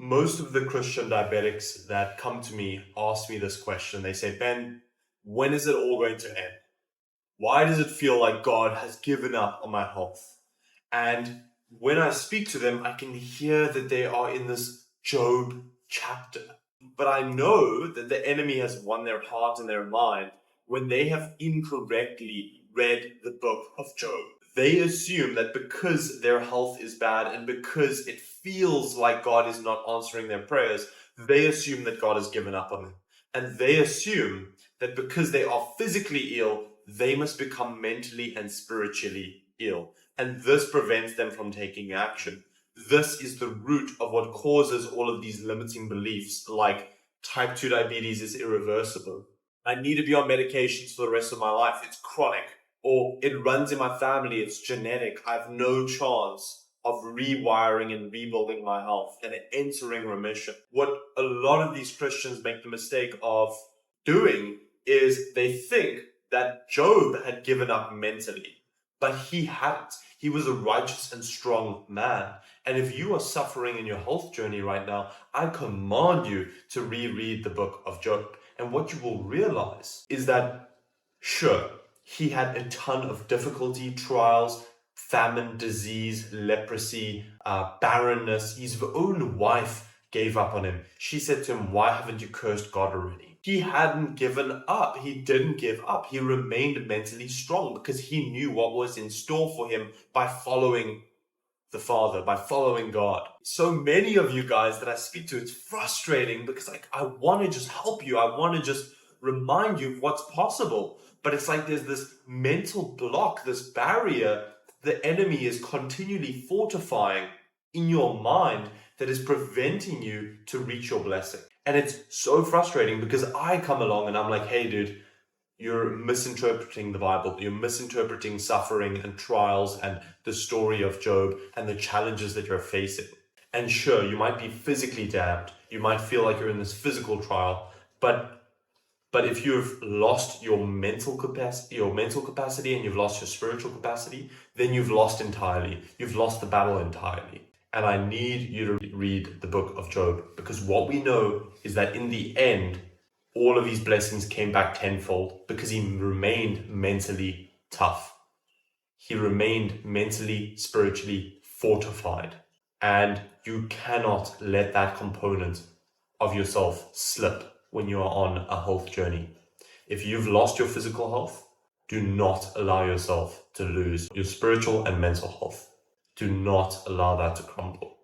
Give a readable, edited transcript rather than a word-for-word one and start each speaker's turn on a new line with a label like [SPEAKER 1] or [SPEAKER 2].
[SPEAKER 1] Most of the Christian diabetics that come to me ask me this question. They say, Ben, when is it all going to end? Why does it feel like God has given up on my health? And when I speak to them, I can hear that they are in this Job chapter. But I know that the enemy has won their heart and their mind when they have incorrectly read the book of Job. They assume that because their health is bad and because it feels like God is not answering their prayers, they assume that God has given up on them. And they assume that because they are physically ill, they must become mentally and spiritually ill. And this prevents them from taking action. This is the root of what causes all of these limiting beliefs, like type 2 diabetes is irreversible. I need to be on medications for the rest of my life. It's chronic. Or it runs in my family. It's genetic. I have no chance of rewiring and rebuilding my health and entering remission. What a lot of these Christians make the mistake of doing is they think that Job had given up mentally, but he hadn't. He was a righteous and strong man. And if you are suffering in your health journey right now, I command you to reread the book of Job. And what you will realize is that, sure, he had a ton of difficulty, trials, famine, disease, leprosy, barrenness. His own wife gave up on him. She said to him, why haven't you cursed God already? He hadn't given up. He didn't give up. He remained mentally strong because he knew what was in store for him by following the Father, by following God. So many of you guys that I speak to, it's frustrating because I want to just help you. I want to just remind you of what's possible. But it's like there's this mental block, this barrier the enemy is continually fortifying in your mind that is preventing you to reach your blessing. And it's so frustrating because I come along and I'm like, hey, dude, you're misinterpreting the Bible. You're misinterpreting suffering and trials and the story of Job and the challenges that you're facing. And sure, you might be physically damned. You might feel like you're in this physical trial, but if you've lost your mental capacity and you've lost your spiritual capacity, then you've lost entirely. You've lost the battle entirely. And I need you to read the book of Job, because what we know is that in the end, all of his blessings came back tenfold because he remained mentally tough. He remained mentally, spiritually fortified. And you cannot let that component of yourself slip when you are on a health journey. If you've lost your physical health, do not allow yourself to lose your spiritual and mental health. Do not allow that to crumble.